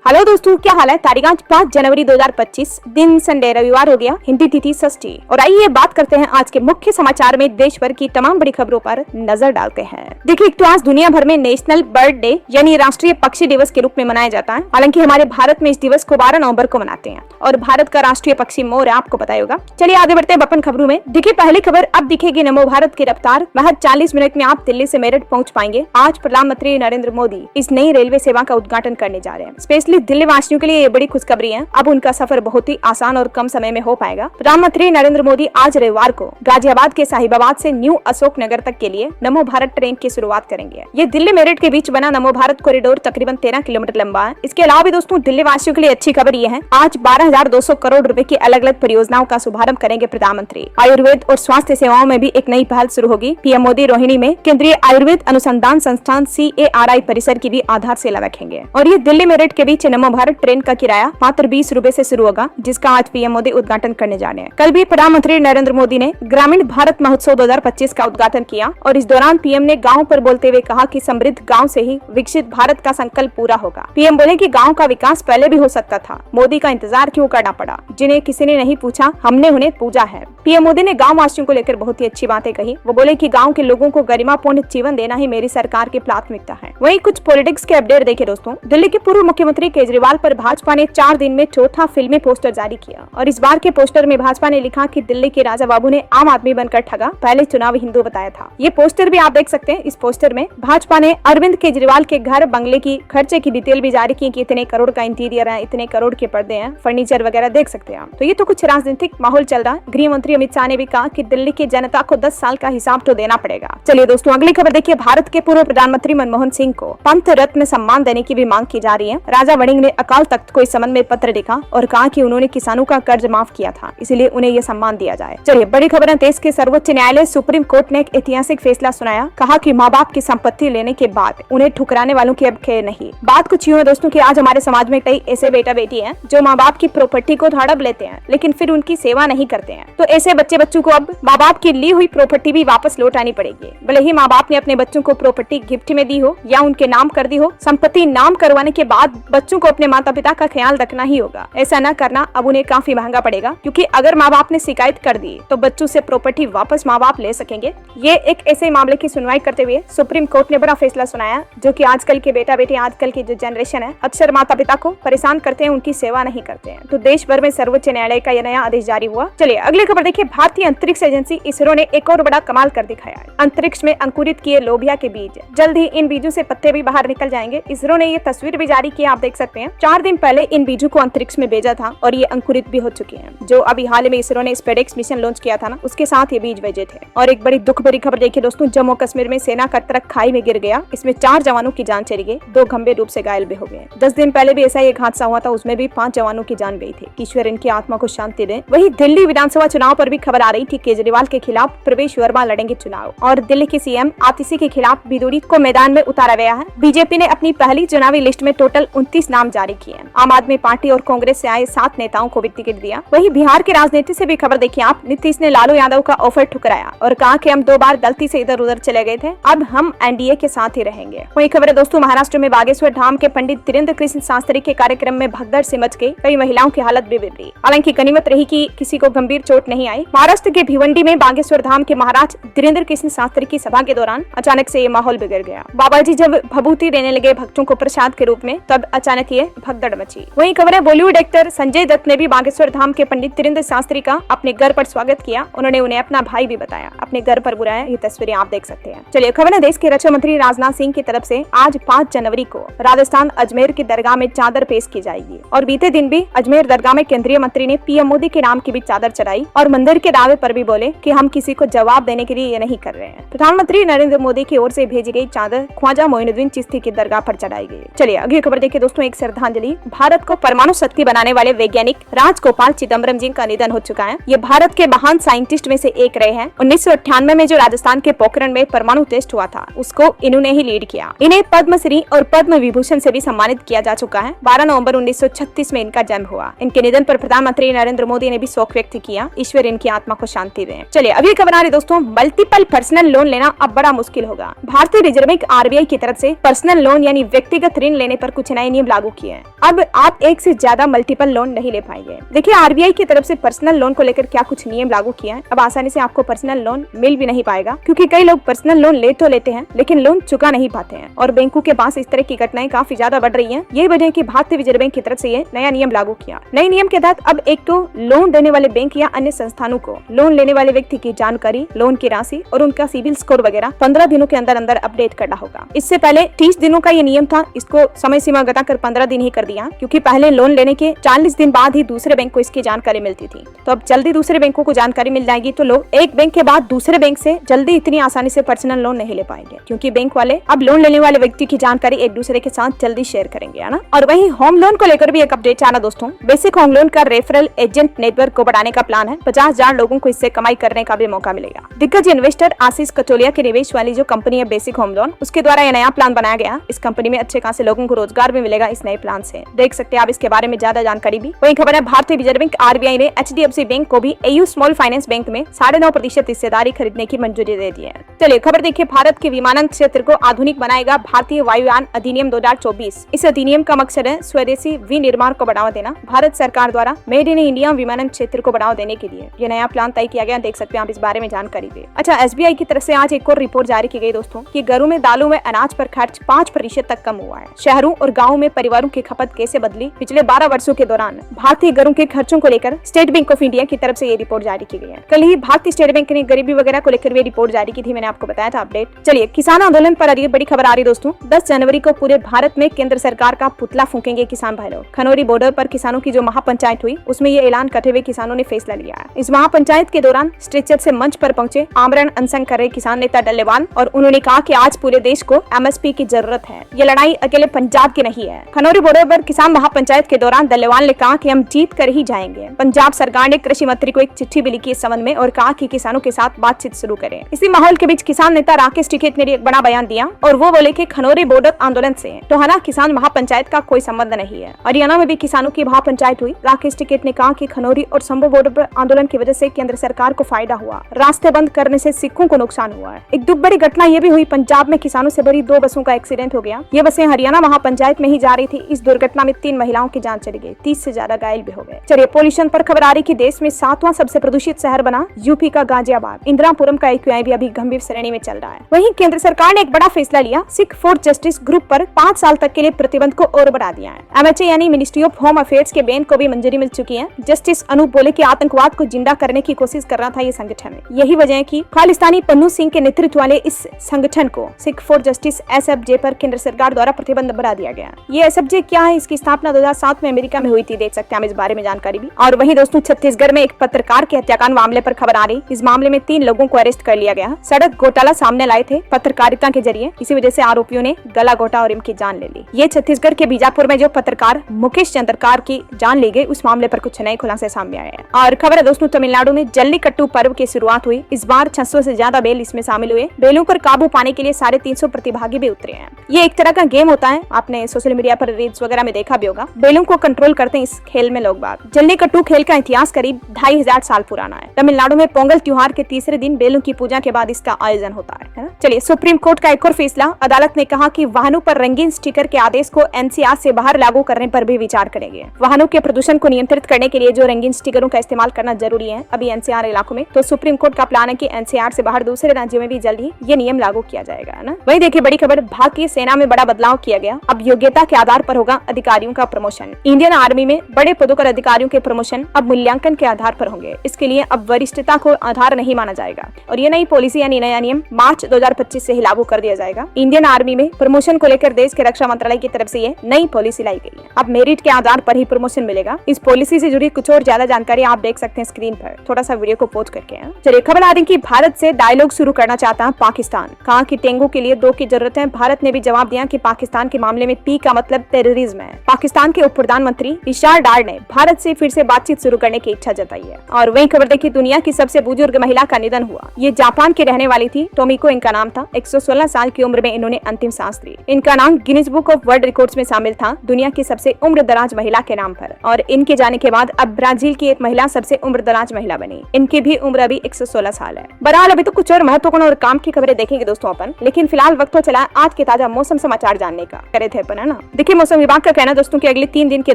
Hello दोस्तों, क्या हाल है। तारीख आज 5 जनवरी 2025, दिन संडे रविवार हो गया, हिंदी तिथि षष्ठी। और आइए बात करते हैं आज के मुख्य समाचार में देश भर की तमाम बड़ी खबरों पर नजर डालते हैं। देखिए, एक तो आज दुनिया भर में नेशनल बर्ड डे यानी राष्ट्रीय पक्षी दिवस के रूप में मनाया जाता है। हालांकि हमारे भारत में इस दिवस को 12 नवंबर को मनाते हैं और भारत का राष्ट्रीय पक्षी मोर है, आपको पता होगा। चलिए आगे बढ़ते हैं अपन खबरों में। देखिए, पहली खबर अब दिखेगी नमो भारत की रफ्तार। महज 40 मिनट में आप दिल्ली से मेरठ पहुंच पाएंगे। आज प्रधानमंत्री नरेंद्र मोदी इस नई रेलवे सेवा का उद्घाटन करने जा रहे हैं। स्पेशली दिल्ली वासियों के लिए ये बड़ी खुशखबरी है। अब उनका सफर बहुत ही आसान और कम समय में हो पाएगा। प्रधानमंत्री नरेंद्र मोदी आज रविवार को गाजियाबाद के साहिबाबाद से न्यू अशोक नगर तक के लिए नमो भारत ट्रेन की शुरुआत करेंगे। ये दिल्ली मेरठ के बीच बना नमो भारत कॉरिडोर तकरीबन 13 किलोमीटर लंबा है। इसके अलावा भी दोस्तों दिल्ली वासियों के लिए अच्छी खबर ये है, आज 12,200 करोड़ रुपए की अलग अलग परियोजनाओं का शुभारंभ करेंगे प्रधानमंत्री। आयुर्वेद और स्वास्थ्य सेवाओं में भी एक नई पहल शुरू होगी। पीएम मोदी रोहिणी में केंद्रीय आयुर्वेद अनुसंधान संस्थान CARI परिसर की भी आधारशिला रखेंगे। और ये दिल्ली मेरठ के बीच नमो भारत ट्रेन का किराया मात्र 20 रुपए से शुरू होगा, जिसका आज पीएम मोदी उद्घाटन करने जा रहे हैं। कल भी प्रधानमंत्री नरेंद्र मोदी ने ग्रामीण भारत महोत्सव 2025 का उद्घाटन किया और इस दौरान पीएम ने गाँव पर बोलते हुए कहा कि समृद्ध गाँव से ही विकसित भारत का संकल्प पूरा होगा। पीएम बोले कि गाँव का विकास पहले भी हो सकता था, मोदी का इंतजार क्यों करना पड़ा। जिन्हें किसी ने नहीं पूछा, हमने उन्हें पूजा है। पीएम मोदी ने गाँव वासियों को लेकर बहुत ही अच्छी बातें कही। वो बोले कि गाँव के लोगों को गरिमापूर्ण जीवन देना ही मेरी सरकार की प्राथमिकता है। वहीं कुछ पॉलिटिक्स के अपडेट देखे दोस्तों। दिल्ली के पूर्व मुख्यमंत्री केजरीवाल पर भाजपा ने 4 दिन में चौथा फिल्मी पोस्टर जारी किया और इस बार के पोस्टर में भाजपा ने लिखा कि दिल्ली के राजा बाबू ने आम आदमी बनकर ठगा, पहले चुनावी हिंदू बताया था। ये पोस्टर भी आप देख सकते हैं। इस पोस्टर में भाजपा ने अरविंद केजरीवाल के घर बंगले की खर्चे की डिटेल भी जारी की कि इतने करोड़ का इंटीरियर है, इतने करोड़ के पर्दे हैं, फर्नीचर वगैरह देख सकते हैं आप। तो ये तो कुछ राजनीतिक माहौल चल रहा है। गृह मंत्री अमित शाह ने भी कहा कि दिल्ली की जनता को 10 साल का हिसाब तो देना पड़ेगा। चलिए दोस्तों अगली खबर देखिए। भारत के पूर्व प्रधानमंत्री मनमोहन सिंह को पंत रत्न सम्मान देने की भी मांग की जा रही है। राजा वड़िंग ने अकाल तख्त को इस संबंध में पत्र लिखा और कहा कि उन्होंने किसानों का कर्ज माफ किया था, इसलिए उन्हें यह सम्मान दिया जाए। चलिए बड़ी खबर है। देश के सर्वोच्च न्यायालय सुप्रीम कोर्ट ने एक ऐतिहासिक फैसला सुनाया। कहा कि माँ बाप की संपत्ति लेने के बाद उन्हें ठुकराने वालों की अब खैर नहीं। बात कुछ यूं है दोस्तों कि आज हमारे समाज में कई ऐसे बेटा बेटी हैं जो माँ बाप की प्रॉपर्टी को हड़प लेते हैं लेकिन फिर उनकी सेवा नहीं करते हैं। तो ऐसे बच्चों को अब माँ बाप की ली हुई प्रॉपर्टी भी वापस लौटानी पड़ेगी। भले ही माँ बाप ने अपने बच्चों को प्रॉपर्टी गिफ्ट में दी हो या उनके नाम कर दी हो, संपत्ति नाम करवाने के बाद बच्चों को अपने माता पिता का ख्याल रखना ही होगा। ऐसा न करना अब उन्हें काफी महंगा पड़ेगा, क्योंकि अगर माँ बाप ने शिकायत कर दी तो बच्चों से प्रॉपर्टी वापस माँ बाप ले सकेंगे। ये एक ऐसे मामले की सुनवाई करते हुए सुप्रीम कोर्ट ने बड़ा फैसला सुनाया, जो कि आजकल के बेटा बेटी, आजकल की जो जनरेशन है, अक्सर माता पिता को परेशान करते हैं, उनकी सेवा नहीं करते हैं। तो देश भर में सर्वोच्च न्यायालय का यह नया आदेश जारी हुआ। चलिए अगली खबर देखिए। भारतीय अंतरिक्ष एजेंसी इसरो ने एक और बड़ा कमाल कर दिखाया है। अंतरिक्ष में अंकुरित किए लोबिया के बीज, जल्द ही इन बीजों से पत्ते भी बाहर निकल जाएंगे। इसरो ने ये तस्वीर भी जारी की, आप देख सकते हैं। 4 दिन पहले इन बीजों को अंतरिक्ष में भेजा था और ये अंकुरित भी हो चुके हैं। जो अभी हाल में इसरो ने स्पेडेक्स मिशन लॉन्च किया था ना, उसके साथ ये बीज भेजे थे। और एक बड़ी दुख भरी खबर देखिए दोस्तों। जम्मू कश्मीर में सेना का ट्रक खाई में गिर गया। इसमें 4 जवानों की जान चली गई, 2 गंभीर रूप से घायल भी हो गए। 10 दिन पहले भी ऐसा एक हादसा हुआ था, उसमें भी 5 जवानों की जान गई थी। ईश्वर इनकी आत्मा को शांति दे। वही दिल्ली विधानसभा चुनाव पर भी खबर आ रही थी। केजरीवाल के खिलाफ प्रवेश वर्मा लड़ेंगे चुनाव और दिल्ली के सीएम आतिशी के खिलाफ बिदूरी को मैदान में उतारा गया है। बीजेपी ने अपनी पहली चुनावी लिस्ट में टोटल 29 नाम जारी किए। आम आदमी पार्टी और कांग्रेस से आए 7 नेताओं को भी टिकट दिया। वही बिहार की राजनीति से भी खबर देखिए आप। नीतीश ने लालू यादव का ऑफर ठुकराया और कहा कि हम 2 बार गलती से इधर उधर चले गए थे, अब हम एनडीए के साथ ही रहेंगे। वही खबर है दोस्तों। महाराष्ट्र में बागेश्वर धाम के पंडित धीरेन्द्र कृष्ण शास्त्री के कार्यक्रम में भगदड़ से मच गई। कई महिलाओं की हालत भी बिगड़ी। हालांकि गनीमत रही कि किसी को गंभीर चोट नहीं आई। महाराष्ट्र के भिवंडी में बागेश्वर धाम के महाराज धीरेन्द्र कृष्ण शास्त्री की सभा के दौरान अचानक से ये माहौल बिगड़ गया। बाबा जी जब भभूति देने लगे भक्तों को प्रसाद के रूप में, तब अचानक ये भगदड़ मची। वही खबर है। बॉलीवुड एक्टर संजय दत्त ने भी बागेश्वर धाम के पंडित धीरेन्द्र शास्त्री का अपने घर पर स्वागत किया। उन्होंने उन्हें अपना भाई भी बताया, अपने घर पर बुलाया। ये तस्वीरें आप देख सकते हैं। चलिए खबर है। देश के रक्षा मंत्री राजनाथ सिंह की तरफ से आज 5 जनवरी को राजस्थान अजमेर की दरगाह में चादर पेश की जाएगी। और बीते दिन भी अजमेर दरगाह में केंद्रीय मंत्री ने पीएम मोदी के नाम की भी चादर चढ़ाई और मंदिर के दावे पर भी बोले कि हम किसी को जवाब देने के लिए ये नहीं कर रहे हैं। प्रधानमंत्री नरेंद्र मोदी की ओर से भेजी गई चादर ख्वाजा मोइनुद्दीन चिश्ती की दरगाह पर चढ़ाई गई। चलिए अगली खबर देखिए दोस्तों। एक श्रद्धांजलि। भारत को परमाणु शक्ति बनाने वाले वैज्ञानिक राजगोपाल चिदम्बरम जी का निधन हो चुका है। ये भारत के महान साइंटिस्ट में से एक रहे हैं। 1998 में जो राजस्थान के पोखरण में परमाणु टेस्ट हुआ था, उसको इन्होंने ही लीड किया। इन्हें पद्मश्री और पद्म विभूषण से भी सम्मानित किया जा चुका है। 12 नवंबर 1936 में इनका जन्म हुआ। इनके निधन पर प्रधानमंत्री नरेंद्र मोदी ने भी शोक व्यक्त किया। ईश्वर इनकी आत्मा को शांति दे। चलिए अभी खबर आ रही दोस्तों। मल्टीपल पर्सनल लोन लेना अब बड़ा मुश्किल होगा। भारतीय रिजर्व बैंक RBI की तरफ से पर्सनल लोन यानी व्यक्तिगत ऋण लेने पर कुछ नए नियम लागू किए हैं। अब आप एक से ज्यादा मल्टीपल लोन नहीं ले पाएंगे। देखिए आरबीआई की तरफ से पर्सनल लोन को लेकर क्या कुछ नियम लागू किया है। अब आसानी से आपको पर्सनल लोन मिल भी नहीं पाएगा, क्योंकि कई लोग पर्सनल लोन ले तो लेते हैं लेकिन लोन चुका नहीं पाते हैं और बैंकों के पास इस तरह की घटनाएं काफी ज्यादा बढ़ रही है। यही वजह है कि भारतीय रिजर्व बैंक की तरफ से ये नया नियम लागू किया। नए नियम के तहत अब एक तो लोन देने वाले बैंक या अन्य संस्थानों को लोन लेने वाले व्यक्ति की जानकारी, लोन की राशि और उनका सिबिल स्कोर वगैरह 15 दिनों के अंदर अंदर अपडेट करना होगा। इससे पहले 30 दिनों का ये नियम था, इसको समय सीमा घटाकर 15 दिन ही कर दिया, क्योंकि पहले लोन लेने के 40 दिन बाद ही दूसरे बैंक को इसकी जानकारी मिलती थी। तो अब जल्दी दूसरे बैंकों को जानकारी मिल जाएगी, तो लोग एक बैंक के बाद दूसरे बैंक से जल्दी इतनी आसानी से पर्सनल लोन नहीं ले पाएंगे, क्योंकि बैंक वाले अब लोन लेने वाले व्यक्ति की जानकारी एक दूसरे के साथ जल्दी शेयर करेंगे, है ना। और वहीं होम लोन को लेकर भी एक अपडेट आना दोस्तों। बेसिक होम लोन का रेफरल एजेंट नेटवर्क को बढ़ाने का प्लान है। 50,000 लोगों को इससे कमाई करने का भी मौका मिलेगा। दिग्गज इन्वेस्टर आशीष कचोलिया के निवेश वाली जो कंपनी है बेसिक होम लोन, उसके द्वारा यह नया प्लान बनाया गया। इस कंपनी में अच्छे खासे लोगों को रोजगार भी मिलेगा इस नए प्लान से। देख सकते हैं आप इसके बारे में ज्यादा जानकारी भी। वही खबर है भारतीय रिजर्व बैंक आरबीआई ने एचडीएफसी बैंक को भी एयू स्मॉल फाइनेंस बैंक में 9.5% हिस्सेदारी खरीदने की मंजूरी दे दी है। चलिए खबर देखिए, भारत के विमानन क्षेत्र को आधुनिक बनाएगा भारतीय वायुयान अधिनियम 2024। इस अधिनियम का मकसद है स्वदेशी विनिर्माण को बढ़ावा देना। भारत सरकार द्वारा मेड इन इंडिया विमानन क्षेत्र को बढ़ावा देने के लिए ये नया प्लान तय किया गया। देख सकते हैं आप इस बारे में जानकारी दे। अच्छा, एसबीआई की तरफ से आज एक और रिपोर्ट जारी की गई दोस्तों कि घरों में दालों में अनाज पर खर्च 5% तक कम हुआ है। शहरों और गाँव में परिवारों की खपत कैसे बदली पिछले 12 वर्षों के दौरान। भारतीय घरों के खर्चों को लेकर स्टेट बैंक ऑफ इंडिया की तरफ से ये रिपोर्ट जारी की गई है। कल ही भारतीय स्टेट बैंक ने गरीबी वगैरह को लेकर भी रिपोर्ट जारी की थी, मैंने आपको बताया था अपडेट। चलिए किसान आंदोलन पर अभी बड़ी खबर आ रही दोस्तों। 10 जनवरी को पूरे भारत में केंद्र सरकार का पुतला फूकेंगे किसान भाई लोग। खनौरी बॉर्डर पर किसानों की जो महापंचायत हुई उसमें ये ऐलान करते हुए किसानों ने फैसला लिया है। इस महापंचायत के दौरान स्ट्रेचर से मंच पर पहुंचे आमरण अनशन कर रहे किसान नेता डल्लेवाल, और उन्होंने कहा कि आज पूरे देश को एमएसपी की जरूरत है। ये लड़ाई अकेले पंजाब की नहीं है। खनौरी बॉर्डर पर किसान महापंचायत के दौरान डल्लेवाल ने कहा कि हम जीत कर ही जाएंगे। पंजाब सरकार ने कृषि मंत्री को एक चिट्ठी भी लिखी इस संबंध में और कहा कि किसानों के साथ बातचीत शुरू करें। इसी माहौल के बीच किसान नेता राकेश टिकैत ने एक बड़ा बयान दिया और वो बोले कि खनौरी बॉर्डर आंदोलन से टोहाना किसान महापंचायत का कोई संबंध नहीं है। हरियाणा में भी किसानों की महापंचायत हुई। राकेश टिकैत ने कहा कि खनौरी और संभव बॉर्डर पर आंदोलन की वजह से केंद्र सरकार को फायदा हुआ, रास्ते बंद करने से सिखों को नुकसान हुआ है। एक दुख बड़ी घटना ये भी हुई, पंजाब में किसानों से भरी 2 बसों का एक्सीडेंट हो गया। ये बसें हरियाणा महापंचायत में ही जा रही थी। इस दुर्घटना में 3 महिलाओं की जान चली गई, 30 से ज्यादा घायल भी हो गए। चलिए पोल्यूशन पर खबर आ रही कि देश में 7वां सबसे प्रदूषित शहर बना यूपी का गाजियाबाद। इंदिरापुरम का AQI भी अभी गंभीर श्रेणी में चल रहा है। वहीं केंद्र सरकार ने एक बड़ा फैसला लिया, सिख फॉर जस्टिस ग्रुप पर 5 साल तक के लिए प्रतिबंध को और बढ़ा दिया है। MHA यानी मिनिस्ट्री ऑफ होम अफेयर्स के बैन को भी मंजूरी मिल चुकी है। जस्टिस अनूप बोले कि आतंकवाद को जिंदा करने की कोशिश कर रहा था ये संगठन। यही वजह है कि खालिस्तानी पन्नू सिंह के नेतृत्व वाले इस संगठन को सिख फॉर जस्टिस SFJ पर केंद्र सरकार द्वारा प्रतिबंध बढ़ा दिया गया। ये SFJ क्या है, इसकी स्थापना 2007 में अमेरिका में हुई थी। देख सकते हैं हम इस बारे में जानकारी भी। और वहीं दोस्तों छत्तीसगढ़ में एक पत्रकार के हत्याकांड मामले पर खबर आ रही। इस मामले में 3 लोगों को अरेस्ट कर लिया गया। सड़क घोटाला सामने लाए थे पत्रकारिता के जरिए, इसी वजह से आरोपियों ने गला घोटा और इनकी जान ले ली। ये छत्तीसगढ़ के बीजापुर में जो पत्रकार मुकेश चंद्रकार की जान ली गई, उस मामले पर कुछ नए खुलासे सामने आए हैं। और खबर है दोस्तों तमिलनाडु में जल्लीकट्टू पर्व की शुरुआत हुई। इस बार 600 से ज्यादा बैल इसमें शामिल हुए। बैलों पर काबू पाने के लिए 350 प्रतिभागी भी उतरे हैं। ये एक तरह का गेम होता है, आपने सोशल मीडिया पर रील्स वगैरह में देखा भी होगा। बैलों को कंट्रोल करते हैं इस खेल में लोग बाग। जल्लीकट्टू खेल का इतिहास करीब 2500 साल पुराना है। तमिलनाडु में पोंगल त्योहार के तीसरे दिन बैलों की पूजा के बाद इसका आयोजन होता है ना। चलिए सुप्रीम कोर्ट का एक और फैसला। अदालत ने कहा कि वाहनों पर रंगीन स्टिकर के आदेश को NCR से बाहर लागू करने पर भी विचार करेंगे। वाहनों के प्रदूषण को नियंत्रित करने के लिए जो रंगीन स्टिकरों का इस्तेमाल करना जरूरी है अभी NCR इलाकों में, तो सुप्रीम कोर्ट का प्लान है कि NCR से बाहर दूसरे राज्यों में भी जल्द ही ये नियम लागू किया जाएगा, है ना। वही देखिए बड़ी खबर, भारतीय सेना में बड़ा बदलाव किया गया। अब योग्यता के आधार पर होगा अधिकारियों का प्रमोशन। इंडियन आर्मी में बड़े पदों पर अधिकारियों के प्रमोशन अब मूल्यांकन के आधार पर होंगे। इसके लिए अब वरिष्ठता को आधार नहीं माना जाएगा और ये नई पॉलिसी यानी नया नियम मार्च 2025 से ही लागू कर दिया जाएगा। इंडियन आर्मी में प्रमोशन को लेकर देश के रक्षा मंत्रालय की तरफ से ये नई पॉलिसी लाई गई है। अब मेरिट के आधार पर ही प्रमोशन मिलेगा। इस पॉलिसी से जुड़ी कुछ और ज्यादा जानकारी आप देख सकते हैं स्क्रीन पर, थोड़ा सा वीडियो को पॉज करके। चलिए खबर आ रही कि भारत से डायलॉग शुरू करना चाहता है पाकिस्तान। कहा कि टेंगो के लिए 2 की जरूरत है। भारत ने भी जवाब दिया कि पाकिस्तान के मामले में P का मतलब टेररिज्म है। पाकिस्तान के उप प्रधानमंत्री रिचार्ड डार ने भारत से फिर से बातचीत शुरू करने की इच्छा जताई है। और वही खबर देखी, दुनिया की सबसे बुजुर्ग महिला का निधन हुआ। ये जापान की रहने वाली थी, टोमिको इनका नाम था। 116 साल की उम्र में इन्होंने अंतिम सांस ली। इनका नाम Guinness book of world records में शामिल था, दुनिया की सबसे उम्र दराज महिला के नाम पर। और इनके जाने के बाद अब ब्राजील की एक महिला सबसे उम्र दराज महिला बनी। इनकी भी उम्र अभी 116 साल है। बहरहाल अभी तो कुछ और महत्वपूर्ण और काम की खबरें देखेंगे दोस्तों अपन, लेकिन फिलहाल वक्त तो चला आज के ताजा मौसम समाचार जानने का। करे थे अपन, है ना। देखिए मौसम विभाग का कहना दोस्तों कि अगले 3 दिन के